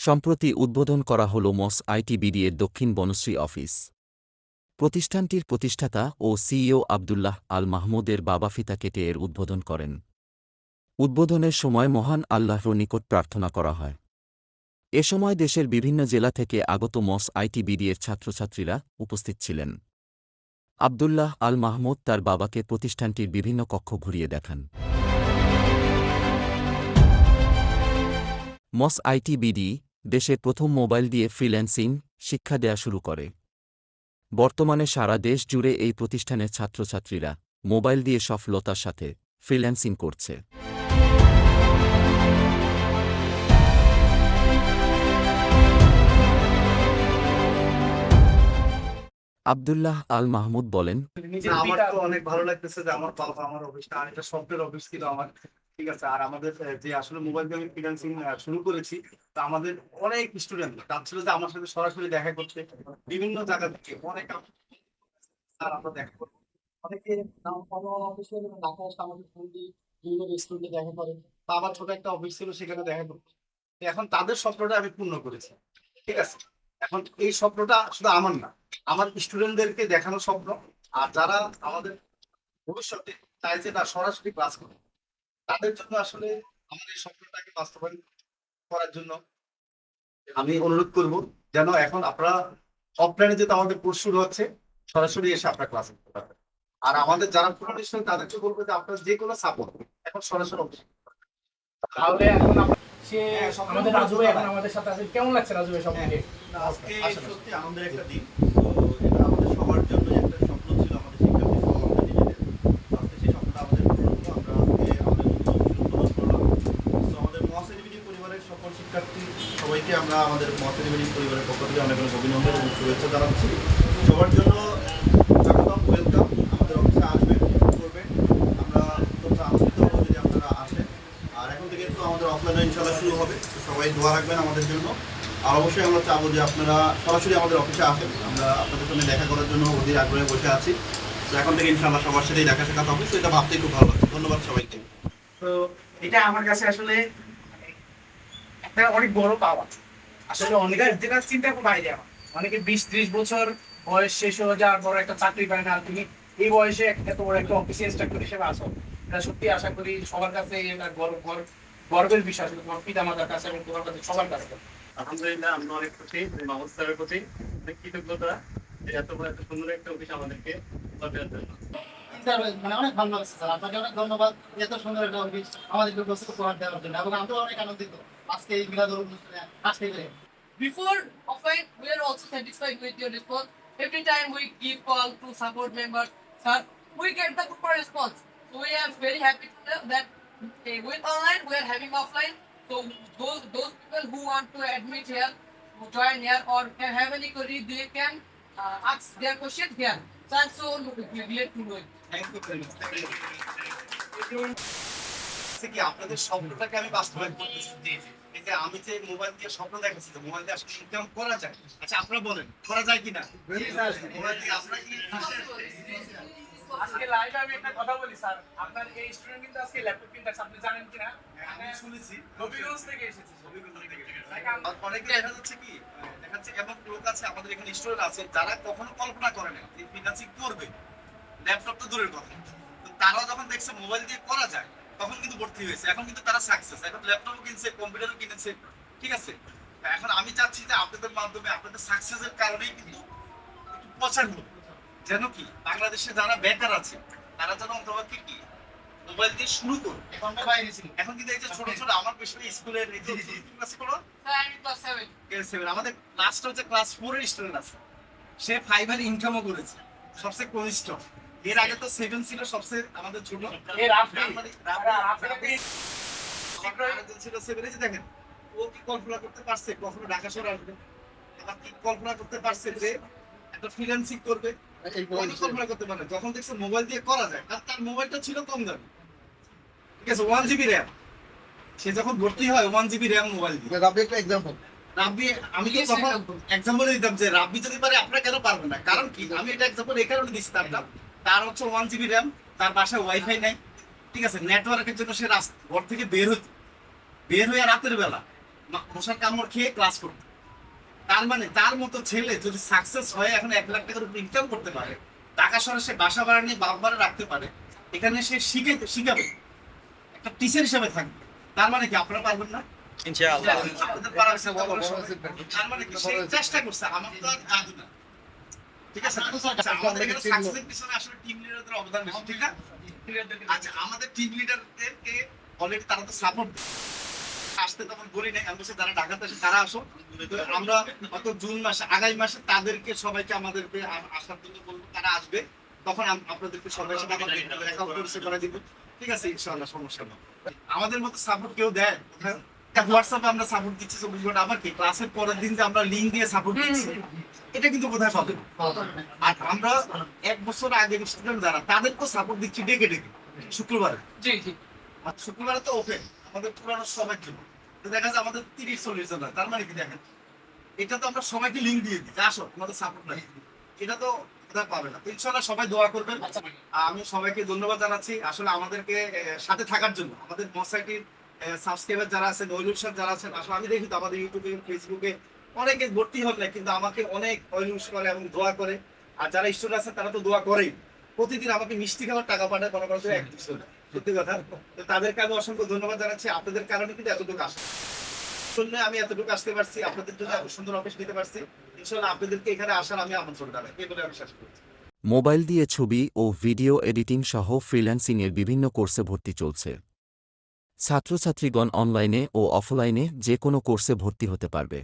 সম্প্রতি উদ্বোধন করা হল মস আইটিবিডি এর দক্ষিণ বনশ্রী অফিস। প্রতিষ্ঠানটির প্রতিষ্ঠাতা ও সিইও আবদুল্লাহ আল মাহমুদের বাবা ফিতা কেটে এর উদ্বোধন করেন। উদ্বোধনের সময় মহান আল্লাহর নিকট প্রার্থনা করা হয়। এ সময় দেশের বিভিন্ন জেলা থেকে আগত মস আইটিবিডি এর ছাত্রছাত্রীরা উপস্থিত ছিলেন। আবদুল্লাহ আল মাহমুদ তার বাবাকে প্রতিষ্ঠানটির বিভিন্ন কক্ষ ঘুরিয়ে দেখান। মস আইটিবিডি দেশের প্রথম মোবাইল দিয়ে ফ্রিল্যান্সিং শিক্ষা দেয়া শুরু করে। বর্তমানে সারা দেশ জুড়ে এই প্রতিষ্ঠানের ছাত্রছাত্রীরা মোবাইল দিয়ে সফলতার সাথে ফ্রিল্যান্সিং করছে। আবদুল্লাহ আল মাহমুদ বলেন, আমার তো অনেক ভালো লাগতেছে যে আমার বাবা আমার অফিসটা আর এটা স্বপ্নের অফিস ছিল আমার। ঠিক আছে, আর আমাদের যে আসলে মোবাইল দিয়ে আমি ফ্রিল্যান্সিং শুরু করেছি, তো আমাদের অনেক স্টুডেন্ট চাচ্ছিল যে আমার সাথে সরাসরি দেখা করতে, বিভিন্ন জায়গা থেকে অনেক স্যার আমরা দেখা করবো। অনেকে অফিসে ঢাকায় এসে আমাদের ফোন দিয়ে বিভিন্ন রেস্টুরেন্টে দেখা করে, বা আমার ছোট একটা অফিস ছিল সেখানে দেখা করতো। এখন তাদের স্বপ্নটা আমি পূর্ণ করেছি। ঠিক আছে, এখন এই স্বপ্নটা শুধু আমার না, আমার স্টুডেন্টদেরকে দেখানো স্বপ্ন। আর যারা আমাদের ভবিষ্যতে চাই যে না সরাসরি ক্লাস করে, তাদের জন্য আসলে আমার এই স্বপ্নটাকে বাস্তবায়ন করার জন্য আমি অনুরোধ করব যেন এখন আপনারা অফলাইনে যেহেতু আমাদের কোর্স শুরু হচ্ছে, সরাসরি এসে আপনারা ক্লাস করতে পারবেন। আর আমাদের যারা পুরনো স্টুডেন্ট তাদেরকে বলবো যে আপনার যে কোনো সাপোর্ট এখন সরাসরি তাহলে এখন সে আমাদের রাজু ভাই এখন আমাদের সাথে আছে। কেমন লাগছে রাজু ভাই সম্পর্কে? আজকে সত্যি আনন্দের একটা দিন। তো এটা আমাদের সবার জন্য একটা স্বপ্ন ছিল, আমাদের শিক্ষার্থী সহ আমাদের নিজেদের। আজকে সেই স্বপ্নটা আমাদের পূরণ হলো। আমরা আজকে আমাদের উদ্বোধন করলাম। তো আমাদের মহাসেলিবিডি পরিবারের সকল শিক্ষার্থী সবাইকে আমরা আমাদের মহাসেলিবিডি পরিবারের পক্ষ থেকে অনেক অনেক অভিনন্দন এবং শুভেচ্ছা জানাচ্ছি। সবার জন্য স্বাগতম, ওয়েলকাম। আমাদের অফিসে আসবেন, করবেন। আমরা অত্যন্ত আনন্দিত হবো যদি আপনারা আসেন। আর এখন থেকে তো আমাদের অফলাইনে ইনশাআল্লাহ শুরু হবে। সবাই দোয়া রাখবেন আমাদের জন্য। আর অবশ্যই আমরা চাবো যে আপনারা সরাসরি আমাদের অফিসে আসেন। আমরা আপনাদের সঙ্গে দেখা করার জন্য অধীর আগ্রহে বসে আছি। তো এখন থেকে ইনশাআল্লাহ সবার সাথেই দেখা সাক্ষাৎ হবে। তো এটা ভাবতেই খুব ভালো লাগছে। ধন্যবাদ সবাইকে। তো এটা আমার কাছে আসলে একটা অনেক বড় পাওয়া। আসলে অনেকে যেটা চিন্তা করে বাইরে আমার অনেকে 20-30 বছর বয়স শেষ হয়ে যাওয়ার পর একটা চাকরি পায় না, আর তুমি এই বয়সে এত বড় একটা অফিসে ইন্সট্রাক্টর হিসেবে আসো। এটা সত্যি আশা করি সবার কাছে এটা গর্বের বিষয়, তোমার পিতা মাতার কাছে এবং তোমার কাছে, সবার কাছে। আলহামদুলিল্লাহ, আমরা অনেক খুশি মাহমুদ স্যারের প্রতি অনেক কৃতজ্ঞতা এত বড় এত সুন্দর একটা অফিস আমাদেরকে দেওয়ার জন্য। মানে অনেক ভালো লাগছে স্যার, আপনাকে অনেক ধন্যবাদ এত সুন্দর একটা অফিস আমাদেরকে প্রস্তুত উপহার দেওয়ার জন্য, এবং আমি অনেক আনন্দিত আজকে এই মিলাদুল অনুষ্ঠানে আসতে পেরে। Before offline, we are also satisfied with your response. Every time we give call to support members, sir, we get the proper response. So we are very happy to know that with online, we are having offline. So those people who want to admit here, who join here, or can have any query, they can ask their question here. So I'm so glad to know it. Thank you very much. কি আপনাদের স্বপ্নটাকে আমি বাস্তবায়ন করতেছি। এই যে আমি যে mobile দিয়ে স্বপ্ন দেখাচ্ছি, মোবাইল দিয়ে আসলে ইনকাম করা যায়। আচ্ছা আপনারা বলেন করা যায় কিনা? মোবাইল দিয়ে আপনারা কি আজকে লাইভে আমি একটা কথা বলি স্যার, আপনার এই স্টুডেন্ট কিন্তু আজকে ল্যাপটপ কিনতেছে, আপনি জানেন কিনা? আমি শুনেছি নবীগঞ্জ থেকে এসেছে। অনেকে দেখা যাচ্ছে কি দেখা যাচ্ছে এমন লোক আছে আমাদের এখানে স্টুডেন্ট আছে যারা কখনো কল্পনা করে না যে ফ্রিল্যান্সিং করবে, ল্যাপটপ তো দূরের কথা। তো তারাও যখন দেখছে মোবাইল দিয়ে করা যায় তখন কিন্তু ভর্তি হয়েছে। এখন কিন্তু তারা সাকসেস, এখন ল্যাপটপও কিনছে, কম্পিউটারও কিনেছে। ঠিক আছে, এখন আমি চাচ্ছি যে আপনাদের মাধ্যমে আপনাদের সাকসেসের কারণেই কিন্তু একটু প্রচার হোক, যেন কি বাংলাদেশে যারা বেকার আছে তারা যেন অন্তর্ভুক্ত কি মোবাইল দিয়ে শুরু করুন। এখন কিন্তু এই যে ছোট ছোট আমার পেছনে স্কুলের এই যে ক্লাসে পড়ো, Sir, I'm in class 7. আমাদের ক্লাসটা হচ্ছে ক্লাস 4 এর স্টুডেন্ট আছে, সে 5 এর ইনকামও করেছে, সবচেয়ে কনিষ্ঠ। এর আগে তো 7 ছিল সবচেয়ে আমাদের ছোট, এর আপনি ছিল 7 এ। দেখেন ও কি কল্পনা করতে পারছে কখনো ঢাকা শহরে আসবে, আবার কি কল্পনা করতে পারছে যে একটা ফ্রিল্যান্সিং করবে, কল্পনা করতে পারে। যখন দেখছে মোবাইল দিয়ে করা যায়, আর তার মোবাইলটা ছিল কম দামি, ঠিক আছে 1 জিবি র্যাম। সে যখন ভর্তি হয় 1 জিবি র্যাম মোবাইল দিয়ে। রাব্বি একটা এক্সাম্পল, রাব্বি আমি তো তখন এক্সাম্পল দিতাম যে রাব্বি যদি পারে আপনারা কেন পারবেন না। কারণ কি আমি এটা এক্সাম্পল এই কারণে দিচ্ছি, তার হচ্ছে 1 জিবি র্যাম, তার বাসায় ওয়াইফাই নাই। ঠিক আছে, নেটওয়ার্কের জন্য সে ঘর থেকে বের হয়ে রাতের বেলা মশার কামড় খেয়ে ক্লাস করতো। তার মানে তার মতো ছেলে যদি সাকসেস হয় এখন 1 লাখ টাকার উপর ইনকাম করতে পারে, ঢাকা শহরে সে বাসা ভাড়া নিয়ে বাপ ভাড়া রাখতে পারে, এখানে সে শিখাবে, একটা টিচার হিসাবে থাকবে, তার মানে কি আপনারা পারবেন না? আপনাদের পারার চেষ্টা করবেন। তার মানে কি সে চেষ্টা করছে, আমার তো আর জাদু না, ঠিক আছে? আচ্ছা, আমাদের এখানে সাকসেসের পিছনে আসলে টিম লিডারদের অবদান বেশি, ঠিক না? আচ্ছা, আমাদের টিম লিডারদেরকে অলরেডি তারা তো সাপোর্ট আসতে তখন বলি নাই, আমি বলছি তারা ঢাকাতে আসে, তারা আসো। তো আমরা গত জুন মাসে, আগামী মাসে তাদেরকে সবাইকে আমাদেরকে আসার জন্য বলবো, তারা আসবে, তখন আপনাদেরকে সবাই সাথে আমার দেখা পরিচয় করে দিব, ঠিক আছে? ইনশাআল্লাহ, সমস্যা নেই। আমাদের মতো সাপোর্ট কেউ দেয় কোথায়? হোয়াটসঅ্যাপে আমরা সাপোর্ট দিচ্ছি 24 ঘন্টা, আবার কি ক্লাসের পরের দিন যে আমরা লিঙ্ক দিয়ে সাপোর্ট দিচ্ছি, এটা কিন্তু কোথায় পাবেন? আর আমরা 1 বছর আগের স্টুডেন্ট যারা, তাদেরকেও সাপোর্ট দিচ্ছি ডেকে ডেকে শুক্রবারে। জি জি। আর শুক্রবারে তো ওপেন আমাদের পুরানো সবার জন্য। তো দেখা যায় আমাদের 30-40 জন হয়। তার মানে কি দেখেন, এটা তো আমরা সবাইকে লিঙ্ক দিয়ে দিই যে আসো তোমাদের সাপোর্ট নাই, এটা তো কোথাও পাবে না। তো ইনশাআল্লাহ সবাই দোয়া করবেন। আমি সবাইকে ধন্যবাদ জানাচ্ছি আসলে আমাদেরকে সাথে থাকার জন্য। আমাদের মসাইটির সাবস্ক্রাইবার যারা আছেন, ওইলুর সাহেব যারা আছেন, আসলে আমি দেখি তো আমাদের ইউটিউবে ফেসবুকে অনেকে ভর্তি হন না, কিন্তু আমাকে অনেক ওইলুস করে এবং দোয়া করে। আর যারা স্টুডেন্ট আছেন তারা তো দোয়া করেই, প্রতিদিন আমাকে মিষ্টি খাওয়ার টাকা পাঠায়, মনে করেন 1-200 টাকা, সত্যি কথা। তো তাদেরকে আমি অসংখ্য ধন্যবাদ জানাচ্ছি, আপনাদের কারণে কিন্তু এতটুকু আসে, জন্য আমি এতটুকু আসতে পারছি, আপনাদের জন্য এত সুন্দর অফিস নিতে পারছি। ইনশাআল্লাহ আপনাদেরকে এখানে আসার আমি আমন্ত্রণ জানাই, এই বলে আমি শেষ করছি। মোবাইল দিয়ে ছবি ও ভিডিও এডিটিং সহ ফ্রিল্যান্সিংয়ের বিভিন্ন কোর্সে ভর্তি চলছে। ছাত্রছাত্রীগণ অনলাইনে ও অফলাইনে যে কোনো কোর্সে ভর্তি হতে পারবে।